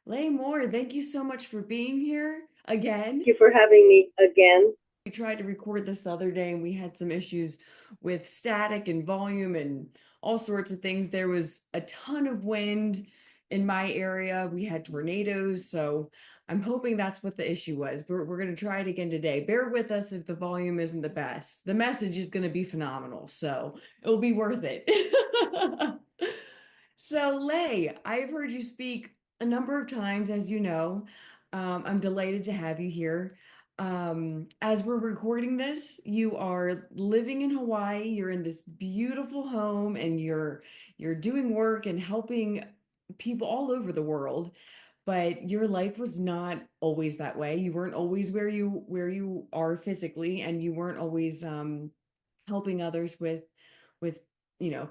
Lei Mohr, thank you so much for being here again. Thank you for having me again. We tried to record this the other day and we had some issues with static and volume and all sorts of things. There was a ton of wind in my area. We had tornadoes, so I'm hoping that's what the issue was. But we're going to try it again today. Bear with us if the volume isn't the best. The message is going to be phenomenal, so it'll be worth it. So, Lei, I've heard you speak a number of times, as you know. I'm delighted to have you here. As we're recording this, you are living in Hawaii. You're in this beautiful home, and you're doing work and helping people all over the world. But your life was not always that way. You weren't always where you are physically, and you weren't always helping others with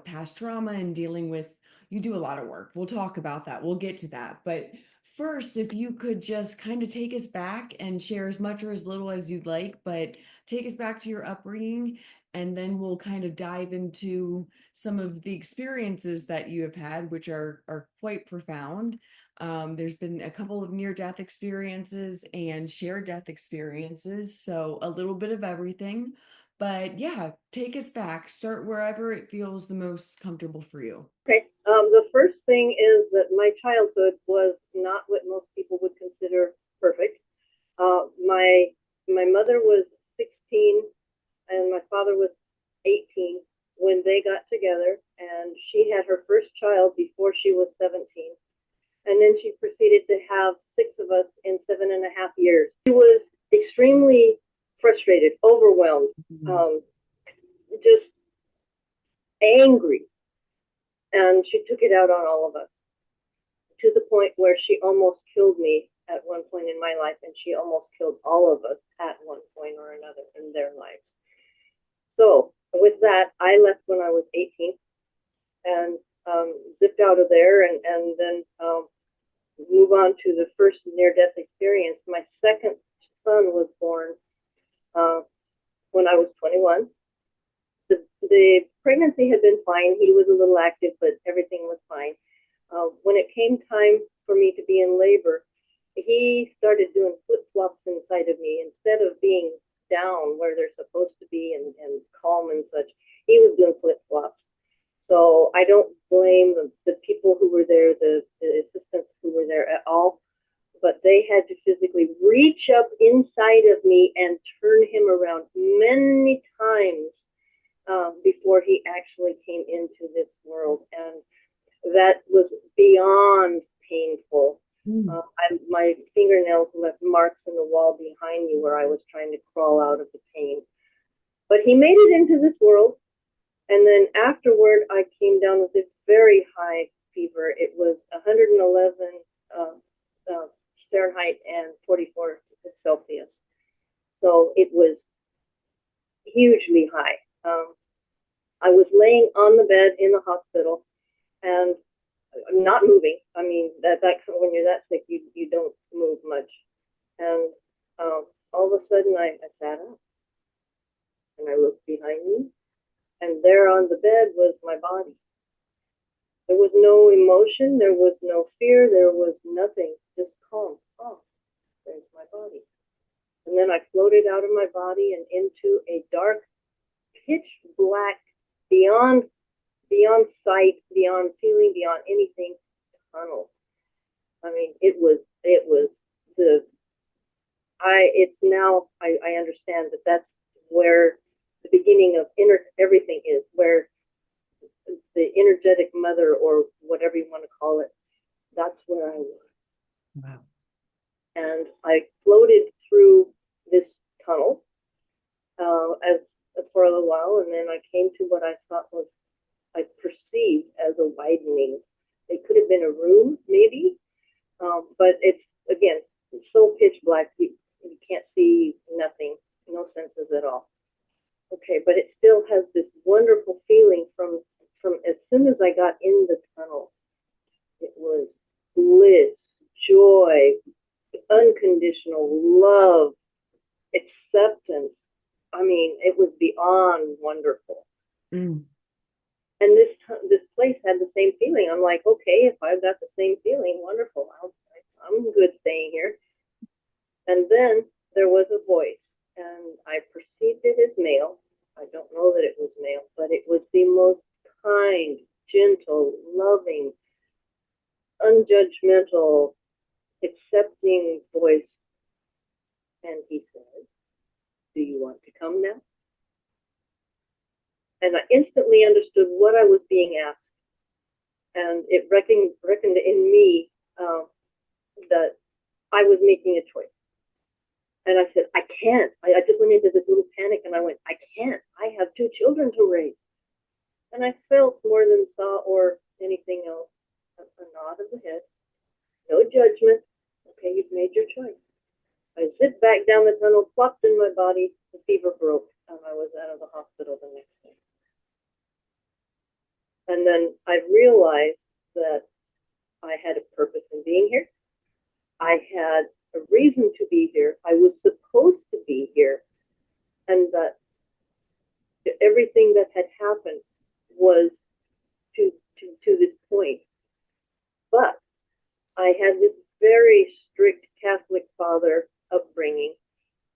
past trauma and dealing with. You do a lot of work. We'll talk about that. We'll get to that. But first, if you could just kind of take us back and share as much or as little as you'd like, but take us back to your upbringing, and then we'll kind of dive into some of the experiences that you have had, which are quite profound. There's been a couple of near-death experiences and shared death experiences, so a little bit of everything. But yeah, take us back. Start wherever it feels the most comfortable for you. Okay. The first thing is that my childhood was not what most people would consider perfect. My mother was 16 and my father was 18 when they got together, and she had her first child before she was 17. And then she proceeded to have six of us in 7.5 years. She was extremely frustrated, overwhelmed, Mhm. um, just angry, and she took it out on all of us to the point where she almost killed me at one point in my life, and she almost killed all of us at one point or another in their lives. So with that, I left when I was 18 and zipped out of there, and then move on to the first near-death experience. My second son was born uh, when I was 21. The pregnancy had been fine. He was a little active, but everything was fine. When it came time for me to be in labor, he started doing flip flops inside of me. Instead of being down where they're supposed to be and calm and such, he was doing flip flops. So I don't blame the people who were there, the assistants who were there at all, but they had to physically reach up inside of me and turn him around many times before he actually came into this world. And that was beyond painful. Mm. My fingernails left marks in the wall behind me where I was trying to crawl out of the pain. But he made it into this world. And then afterward, I came down with this very high fever. It was 111 uh, Fahrenheit and 44 Celsius. So it was hugely high. I was laying on the bed in the hospital, and I'm not moving. I mean, that when you're that sick, you don't move much. And all of a sudden, I sat up and I looked behind me, and there on the bed was my body. There was no emotion, there was no fear, there was nothing, just calm. Oh, there's my body. And then I floated out of my body and into a dark, pitch black, beyond sight, beyond feeling, beyond anything, tunnel. I mean, it was the I it's now I understand that that's where the beginning of everything is, where the energetic mother, or whatever you want to call it, that's where I was. Wow. And I floated through this tunnel as for a little while, and then I came to what I thought was, I perceived as a widening. It could have been a room, maybe, but it's, again, it's so pitch black, you can't see nothing, no senses at all. Okay, but it still has this wonderful feeling from as soon as I got in the tunnel. It was bliss, joy, unconditional love, acceptance. I mean, it was beyond wonderful. Mm. And this place had the same feeling. I'm like, okay, if I've got the same feeling, wonderful. I'm good staying here. And then there was a voice, and I perceived it as male. I don't know that it was male, but it was the most kind, gentle, loving, unjudgmental, accepting voice. And he said, "Do you want to come now?" And I instantly understood what I was being asked, and it reckoned in me that I was making a choice. And I said, "I can't." I just went into this little panic, and I went, "I can't. I have two children to raise." And I felt more than saw or anything else a nod of the head, no judgment. Okay, you've made your choice. I zipped back down the tunnel, plopped in my body, the fever broke, and I was out of the hospital the next day. And then I realized that I had a purpose in being here. I had a reason to be here. I was supposed to be here. And that everything that had happened was to this point. But I had this very strict Catholic father upbringing.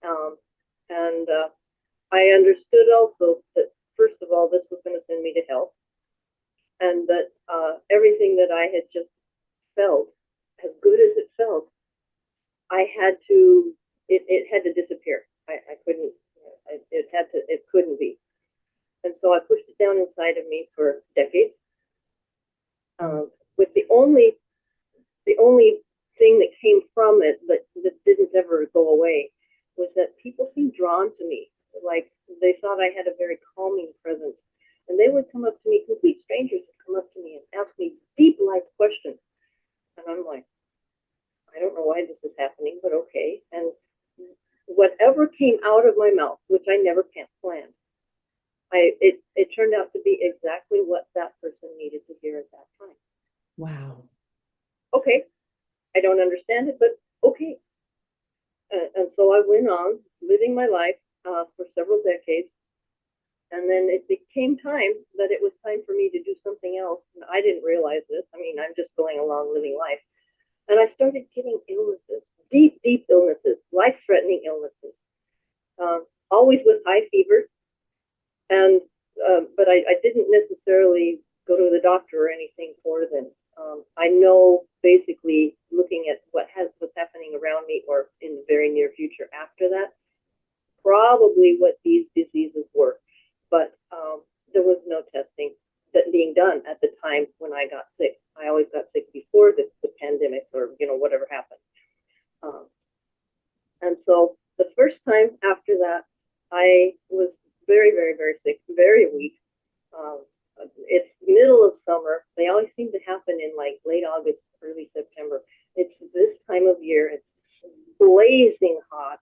Um, and I understood also that, first of all, this was going to send me to hell. And that everything that I had just felt, as good as it felt, I had to, it had to disappear. I couldn't, it couldn't be. And so I pushed it down inside of me for decades. With the only thing that came from it that didn't ever go away was that people seemed drawn to me. Like they thought I had a very calming presence. And they would come up to me, complete strangers would come up to me and ask me deep life questions. And I'm like, I don't know why this is happening, but okay. And whatever came out of my mouth, which I never planned, it turned out to be exactly what that person needed to hear at that time. Wow. Okay, I don't understand it, but okay. And so I went on living my life for several decades. And then it became time that it was time for me to do something else. And I didn't realize this. I mean, I'm just going along living life. And I started getting illnesses, deep, deep illnesses, life-threatening illnesses, always with high fever. And but I didn't necessarily go to the doctor or anything for them. I know basically looking at what's happening around me or in the very near future after that, probably what these diseases were. But there was no testing that being done at the time when I got sick. I always got sick before the pandemic or whatever happened. Um, and so the first time after that, I was very, very, very sick, very weak. Um, it's middle of summer. They always seem to happen in like late August, early September. It's this time of year. It's blazing hot,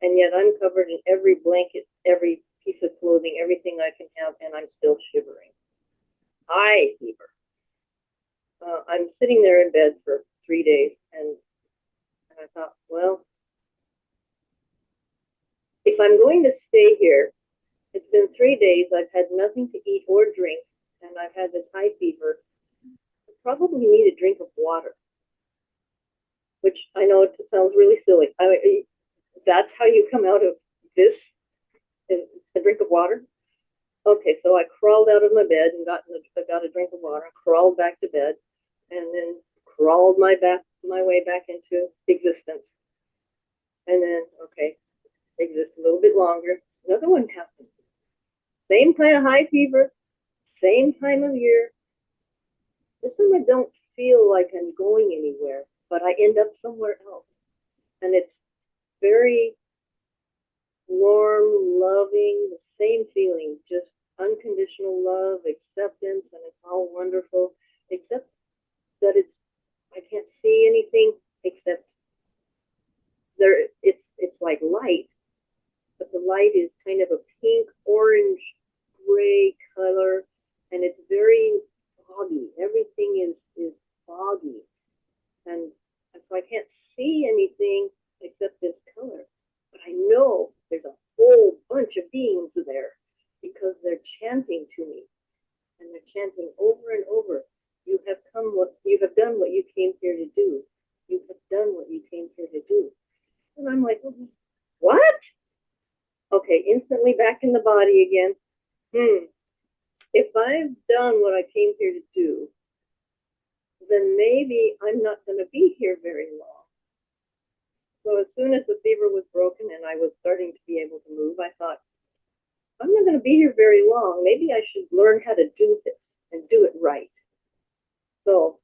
and yet I'm covered in every blanket, every piece of clothing, everything I can have, and I'm still shivering. High fever. I'm sitting there in bed for 3 days, and I thought, well, if I'm going to stay here, it's been 3 days. I've had nothing to eat or drink, and I've had this high fever. I probably need a drink of water, which I know it sounds really silly. That's how you come out of this, a drink of water. Okay, so I crawled out of my bed and got a drink of water, crawled back to bed, and then crawled my way back into existence. And then, okay, exist a little bit longer. Another one happened. Same kind of high fever, same time of year. This time I don't feel like I'm going anywhere, but I end up somewhere else. And it's very warm, loving, the same feeling, just unconditional love, acceptance, and it's all wonderful, except that I can't see anything except it's like light, but the light is kind of a pink, orange, gray color, and it's very foggy. Everything is foggy. And so I can't see anything except this color. But I know there's a whole bunch of beings there because they're chanting to me. And they're chanting over and over. You have done what you came here to do. You have done what you came here to do. And I'm like, what? Okay, instantly back in the body again. If I've done what I came here to do, then maybe I'm not going to be here very long. So as soon as the fever was broken and I was starting to be able to move, I thought, I'm not going to be here very long. Maybe I should learn how to do this and do it right. So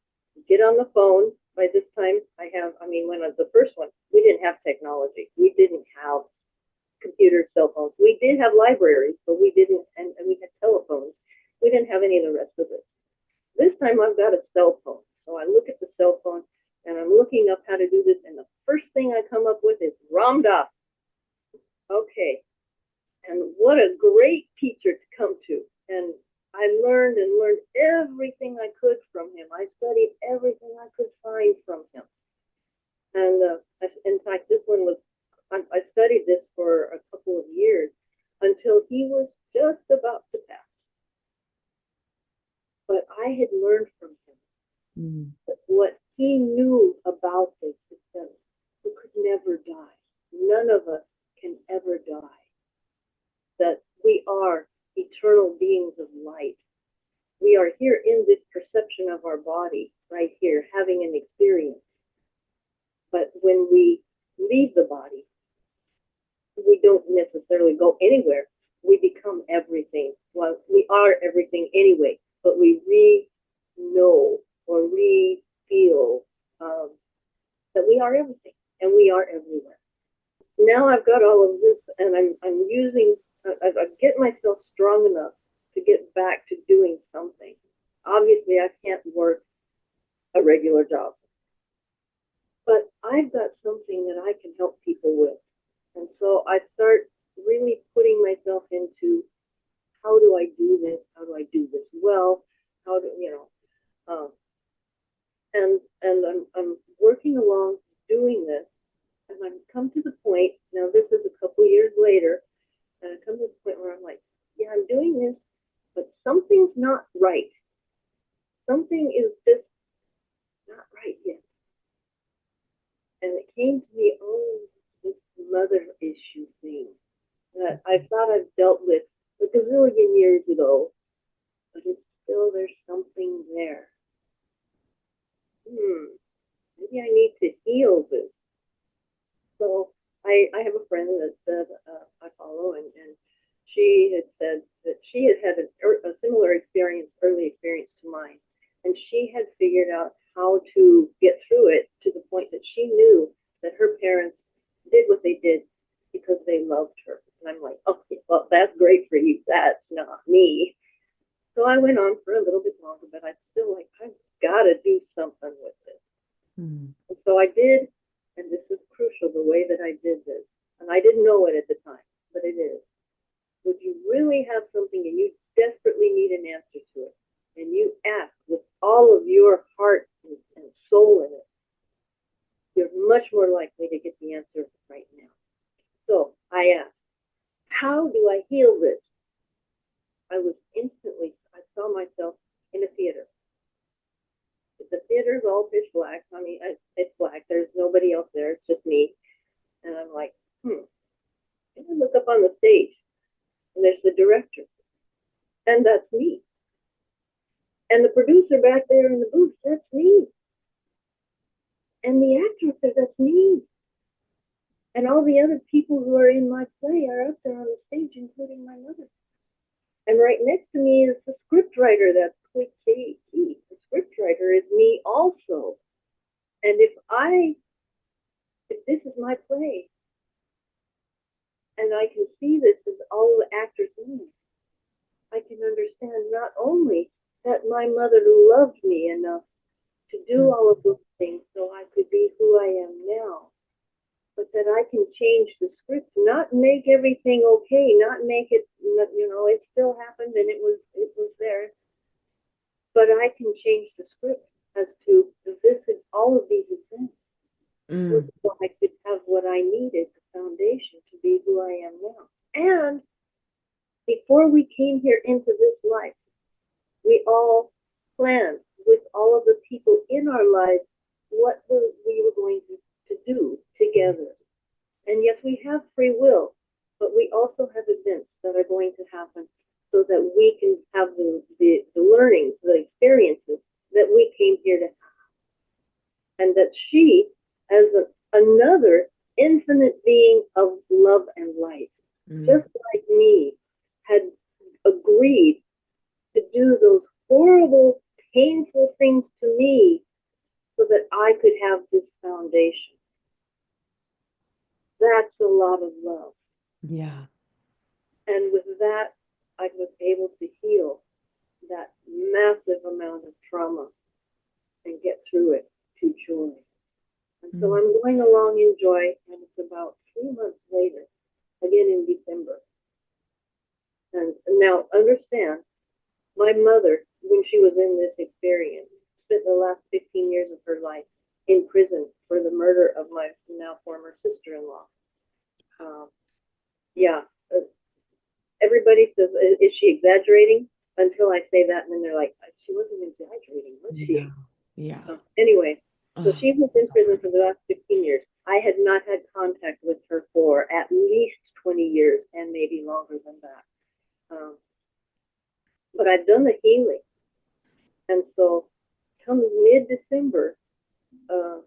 get on the phone. By this time, when I was the first one, we didn't have technology. We didn't have computers, cell phones. We did have libraries, but we didn't, and we had telephones. We didn't have any of the rest of it. This time I've got a cell phone. So I look at the cell phone and I'm looking up how to do this. And the first thing I come up with is Ram Dass. Okay. And what a great teacher to come to. And I learned and learned everything I could from him. I studied everything I could find from him. And in fact, this one was, I studied this for a couple of years until he was just about to pass. But I had learned from him that what he knew about this is that we could never die. None of us can ever die. That we are eternal beings of light. We are here in this perception of our body, right here, having an experience. But when we leave the body, we don't necessarily go anywhere. We become everything. Well, we are everything anyway, but we re-know or re-feel that we are everything and we are everywhere. Now I've got all of this and I'm using, I get myself strong enough to get back to doing something. Obviously, I can't work a regular job, but I've got something that I can help people with. And so I start really putting myself into how do I do this? How do I do this well? How do, and I'm working along doing this. And I've come to the point, now this is a couple years later, and I come to the point where I'm like, yeah, I'm doing this, but something's not right. Something is just not right yet. And it came to me, oh, this mother issue thing that I thought I've dealt with a gazillion years ago, but it's still, there's something there. Maybe I need to heal this. So I have a friend that I follow, and she had said that she had had a similar experience, early experience to mine, and she had figured out how to get through it to the point that she knew that her parents did what they did because they loved her. And I'm like, okay, well, that's great for you. That's not me. So I went on for a little bit longer, but I still like, I've got to do something with this. And so I did, and this is crucial, the way that I did this. And I didn't know it at the time, but it is. Would you really have something and you desperately need an answer to it, and you ask with all of your heart and soul in it, you're much more likely to get the answer right now. So I asked, how do I heal this? I saw myself in a theater. The theater's all pitch black. I mean, it's black. There's nobody else there. It's just me. And I'm like, And I look up on the stage, and there's the director. And that's me. And the producer back there in the booth, that's me. And the actor said, that's me. And all the other people who are in my play are up there on the stage, including my mother. And right next to me is the scriptwriter, that's Quick Key. The scriptwriter is me also. And if this is my play, and I can see this as all the actors in it, I can understand not only that my mother loved me enough to do all of those things so I could be who I am now, but that I can change the script, not make everything okay, not make it, it still happened and it was there, but I can change the script as to all of these events, so I could have what I needed, the foundation to be who I am now. And before we came here into this life, we all planned with all of the people in our lives what we were going to do together. And yes, we have free will, but we also have events that are going to happen so that we can have the learnings, the experiences that we came here to have. And that she, as another infinite being of love and light, Mm. just like me, had agreed to do those horrible, painful things to me so that I could have this foundation. That's a lot of love. Yeah. And with that, I was able to heal that massive amount of trauma and get through it to joy. And so Mm. I'm going along in joy, and it's about 3 months later, again in December. And now understand, my mother, when she was in this experience, spent the last 15 years of her life in prison for the murder of my now former sister-in-law. Um, yeah, everybody says, "Is she exaggerating?" Until I say that, and then they're like, "She wasn't exaggerating, was Yeah. she?" Yeah. Anyway, so Oh, she was in prison for the last 15 years. I had not had contact with her for at least 20 years, and maybe longer than that. Um, but I've done the healing, and so come mid-December, uh,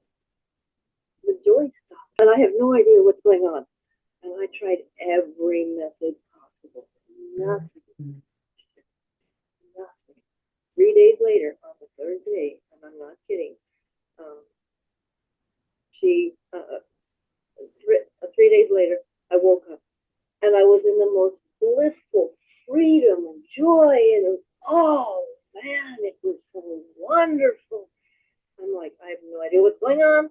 the joy stopped, and I have no idea what's going on. And I tried every method possible. mm, Nothing, mm. nothing. 3 days later, on the third day, and I'm not kidding, um, she 3 days later, I woke up and I was in the most blissful freedom and joy, and it was, oh man, it was so wonderful. I'm like, I have no idea what's going on,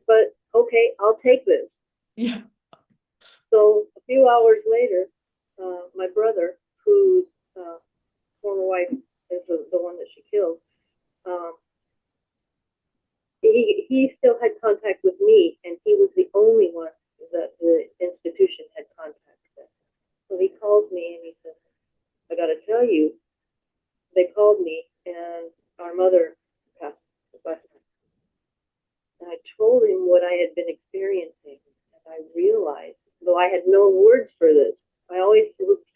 but okay, I'll take this. Yeah. So a few hours later, my brother, whose former wife is the one that she killed, um, he still had contact with me, and he was the only one that the institution had contact with. So he calls me and he says, "I got to tell you, they called me and our mother passed last night." And I told him what I had been experiencing, and I realized, though I had no words for this, I always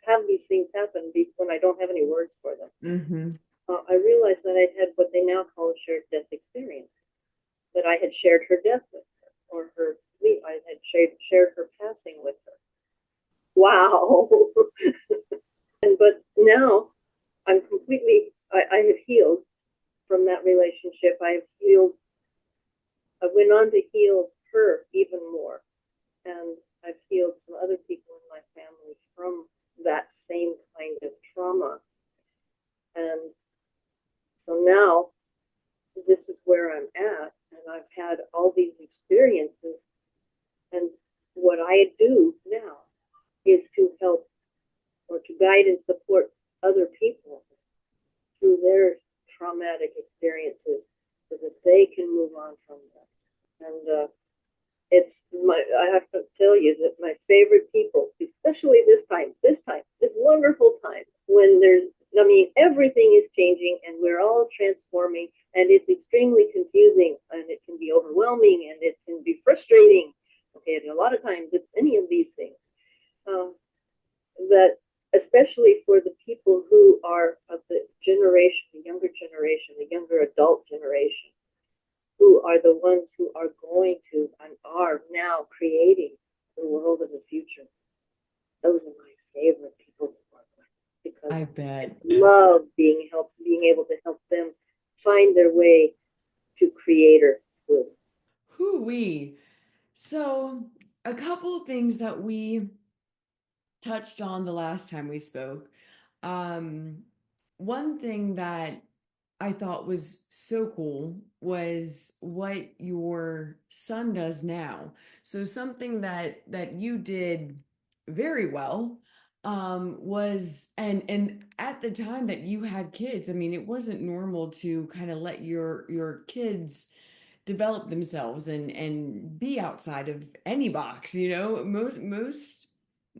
have these things happen when I don't have any words for them. Mm-hmm. I realized that I'd had what they now call a shared death experience, that I had shared her death with her, or her sleep. I had shared her passing with her. Wow. But now I'm completely, I have healed from that relationship. I've healed, I went on to heal her even more. And I've healed some other people in my family from that same kind of trauma. And so now this is where I'm at. And I've had all these experiences. And what I do now is to help or to guide and support other people through their traumatic experiences so that they can move on from them. And it's I have to tell you that my favorite people, especially this wonderful time when I mean, everything is changing and we're all transforming, and it's extremely confusing and it can be overwhelming and it can be frustrating. Okay, and a lot of times it's any of these things. Um, that especially for the people who are of the generation, the younger adult generation, who are the ones who are going to and are now creating the world of the future. Those are my favorite people to work with because I I bet. love being able to help them find their way to creator good. Hoo-wee. So, a couple of things that we touched on the last time we spoke. Um, One thing that I thought was so cool was what your son does now. So something that you did very well was and at the time that you had kids, I mean, it wasn't normal to kind of let your kids develop themselves and be outside of any box, you know.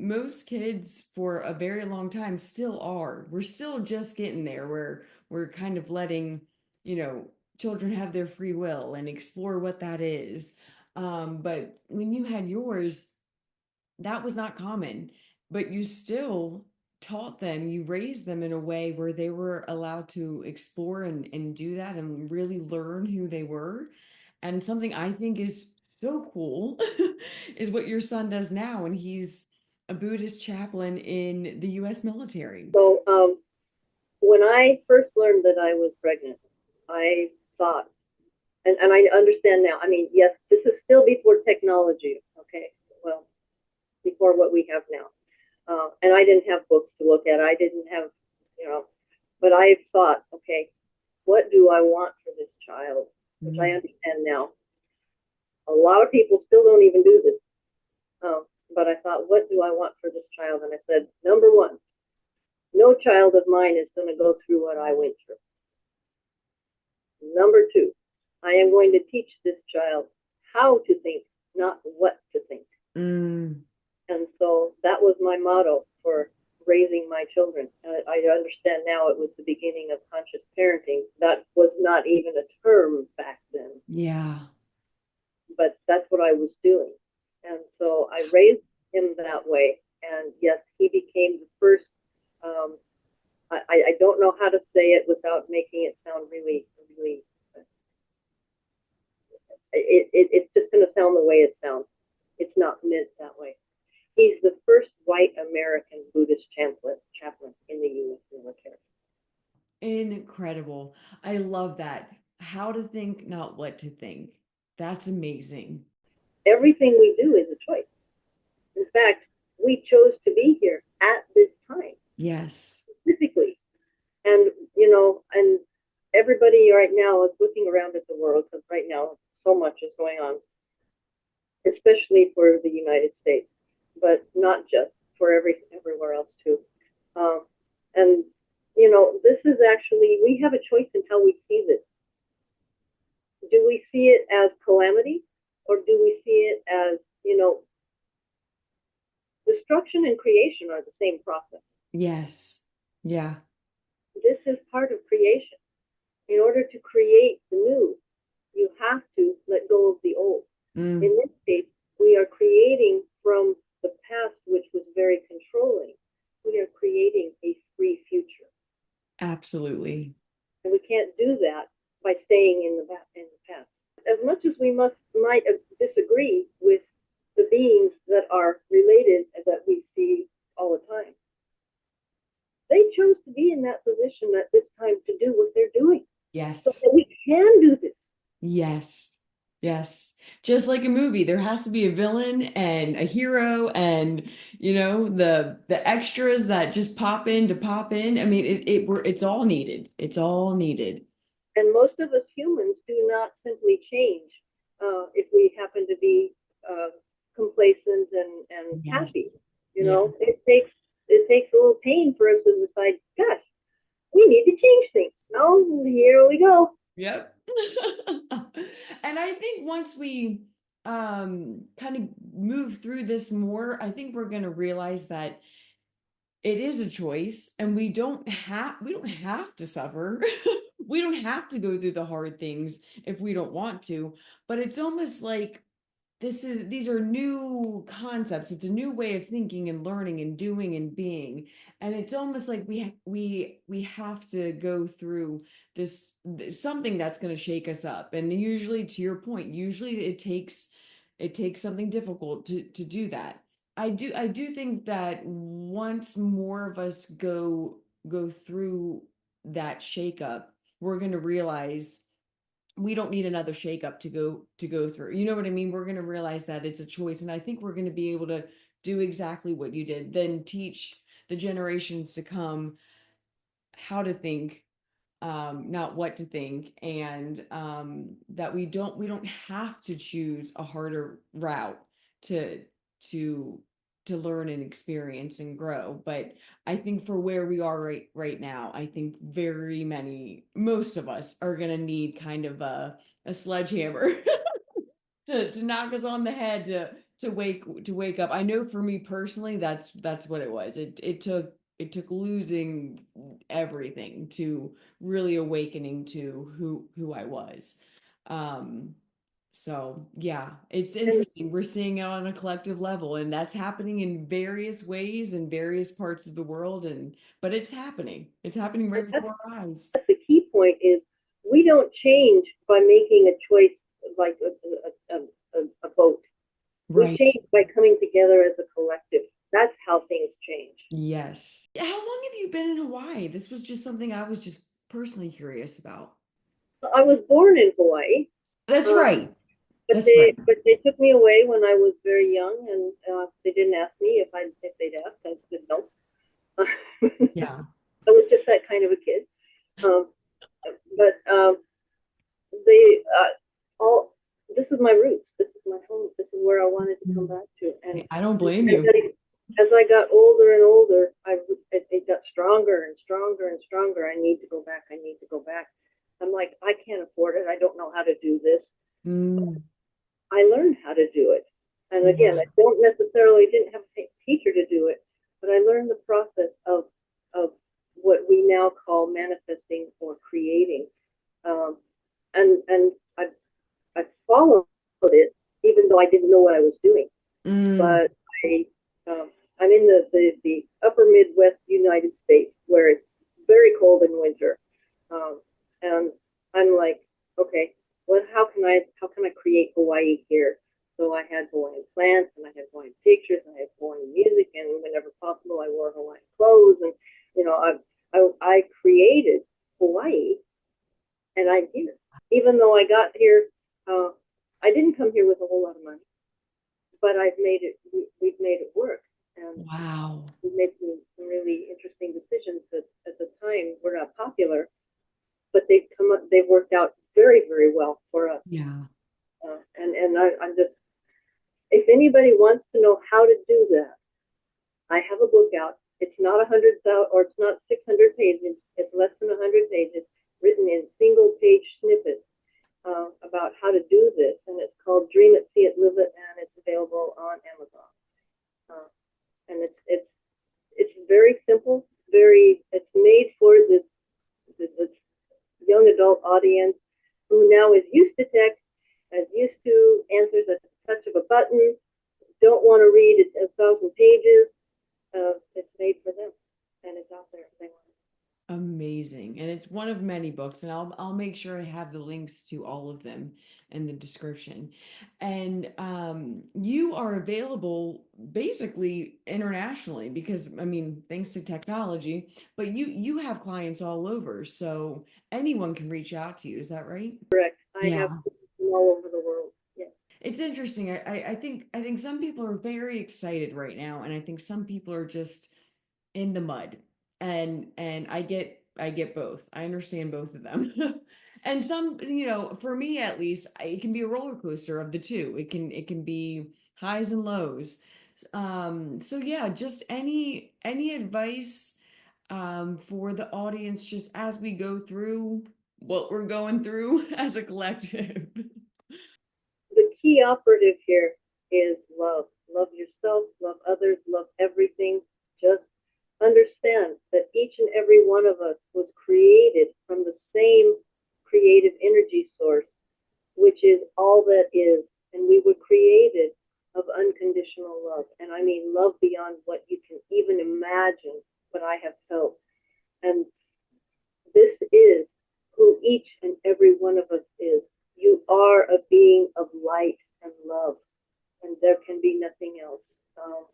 Most kids for a very long time still are. We're still just getting there where we're kind of letting, you know, children have their free will and explore what that is. But when you had yours, that was not common, but you still taught them, you raised them in a way where they were allowed to explore and do that and really learn who they were. And something I think is so cool is what your son does now, and he's a Buddhist chaplain in the US military. So when I first learned that I was pregnant, I thought, and I understand now. I mean, yes, this is still before technology. Okay, well, before what we have now. And I didn't have books to look at. I didn't have, you know, but I thought, okay, what do I want for this child? Which I Mm. understand now. A lot of people still don't even do this. But I thought, what do I want for this child? And I said, number one, no child of mine is going to go through what I went through. Number two, I am going to teach this child how to think, not what to think. Mm. And so that was my motto for raising my children. I understand now it was the beginning of conscious parenting. That was not even a term back then, Yeah. but that's what I was doing. And so I raised him that way. And yes, he became the first. Um, I don't know how to say it without making it sound really, really. It's just going to sound the way it sounds. It's not meant that way. He's the first white American Buddhist chaplain in the U.S. military. Incredible. I love that. How to think, not what to think. That's amazing. Everything we do is a choice. In fact, we chose to be here at this time, Yes. specifically. And, and everybody right now is looking around at the world because right now so much is going on, especially for the United States, but not just for everywhere else too. Um, and this is actually we have a choice in how we see this. Do we see it as calamity, or do we see it as destruction and creation are the same process? Yes. Yeah. This is part of creation. In order to create the new, you have to let go of the old. In Mm, this case, we are creating from the past, which was very controlling. We are creating a free future. absolutely. And we can't do that by staying in the past. As much as we might disagree with the beings that are related and that we see all the time, they chose to be in that position at this time to do what they're doing, so Yes. that we can do this. Yes. Yes. Just like a movie, there has to be a villain and a hero and the extras that just pop in to pop in. I mean, it's all needed. It's all needed. And most of us humans do not simply change if we happen to be uh, complacent and Yes. happy. Yeah. It takes a little pain for us to decide, gosh, we need to change things. Oh, here we go. Yep. And I think once we kind of move through this more, I think we're going to realize that it is a choice and we don't have to suffer. We don't have to go through the hard things if we don't want to, but it's almost like these are new concepts. It's a new way of thinking and learning and doing and being, and it's almost like we have to go through something that's going to shake us up. And usually, to your point, usually it takes something difficult to do that. I do think that once more of us go through that shakeup, we're going to realize we don't need another shakeup to go through. You know what I mean? We're going to realize that it's a choice, and I think we're going to be able to do exactly what you did, then teach the generations to come how to think, not what to think, and that we don't have to choose a harder route to to to learn and experience and grow. But I think for where we are right now, I think most of us are gonna need kind of a sledgehammer to knock us on the head to wake up. I know for me personally, that's what it was. It took losing everything to really awakening to who I was. Um, so yeah, it's And interesting. We're seeing it on a collective level, and that's happening in various ways in various parts of the world. And but it's happening. It's happening right that's, before our eyes. that's the key point is we don't change by making a choice like a vote. We Right. change by coming together as a collective. That's how things change. Yes. How long have you been in Hawaii? This was just something I was just personally curious about. I was born in Hawaii, That's uh, right. but That's right. they took me away when I was very young, and they didn't ask me if they'd asked. I said no. Yeah. I was just that kind of a kid. Um, but they all this is my roots. This is my home. This is where I wanted to come Mm. back to. And I don't blame as you. I got older and older, it got stronger and stronger and stronger. I need to go back. I need to go back. I'm like, I can't afford it. I don't know how to do this. Mm. I learned how to do it. And again, Yeah. I don't necessarily didn't have a teacher to do it, but I learned the process of what we now call manifesting or creating. Um, and I followed it even though I didn't know what I was doing. Mm. But I'm in the upper Midwest United States where it's very cold in winter, and I'm like, okay, well, how can I create Hawaii here? So I had Hawaiian plants and I had Hawaiian pictures and I had Hawaiian music, and whenever possible I wore Hawaiian clothes, and you know I created Hawaii, and I'm here. Even though I got here, uh, I didn't come here with a whole lot of money, but I've made it. We've made it work, and Wow. we made some really interesting decisions that at the time were not popular, but they've worked out very, very well for us. Yeah. I'm just, if anybody wants to know how to do that, I have a book out. It's not 100,000 or it's not 600 pages. It's less than 100 pages, written in single page snippets about how to do this, and it's called Dream It, See It, Live It, and it's available on Amazon. Uh, and it's very simple. It's made for this young adult audience who now is used to tech, is used to answers at the touch of a button, don't want to read 1,000 pages. It's made for them, and it's out there if they want Amazing. And it's one of many books, and I'll make sure I have the links to all of them in the description. And you are available basically internationally because I mean, thanks to technology, but you have clients all over, so anyone can reach out to you. Is that right? it. Correct. I have Yeah. people from all over the world. Yeah. It's interesting. I think some people are very excited right now, and I think some people are just in the mud. And I get both. I understand both of them. And some, for me at least, it can be a roller coaster of the two. It can be highs and lows. So yeah, just any advice for the audience just as we go through what we're going through as a collective. The key operative here is love. Love yourself, love others, love everything. Just understand that each and every one of us was created from the same creative energy source, which is all that is. And we were created of unconditional love. And I mean love beyond what you can even imagine, what I have felt. And this is who each and every one of us is. You are a being of light and love, and there can be nothing else.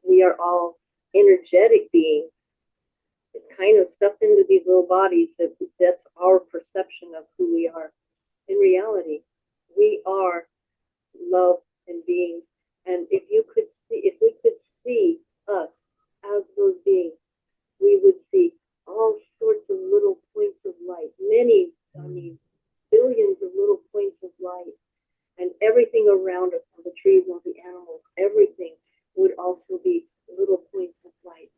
We are all energetic beings. It's kind of stuffed into these little bodies that's our perception of who we are. In reality, we are love and beings. And if we could see us as those beings, we would see all sorts of little points of light, many, I mean, billions of little points of light, and everything around us, all the trees, all the animals, everything would also be little points of light.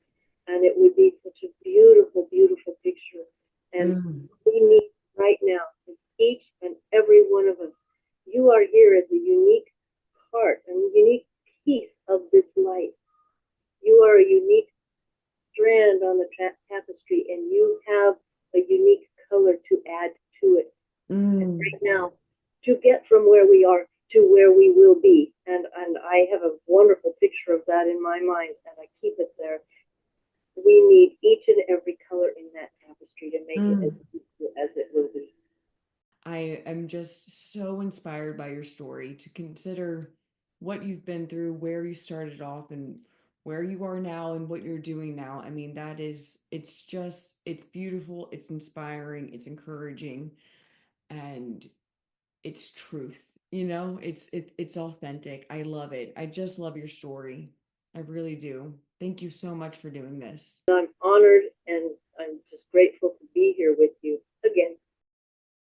And it would be such a beautiful, beautiful picture. And Mm. we need right now, each and every one of us, you are here as a unique part, a unique piece of this light. You are a unique strand on the tapestry, and you have where we are to where we will be. And I have a wonderful picture of that in my mind, and I keep it there. We need each and every color in that tapestry to make it as Mm. beautiful as it will be. I am just so inspired by your story to consider what you've been through, where you started off, and where you are now, and what you're doing now. I mean, it's just, it's beautiful, it's inspiring, it's encouraging, and it's truth. It's authentic. I love it. I just love your story. I really do. Thank you so much for doing this. I'm honored and I'm just grateful to be here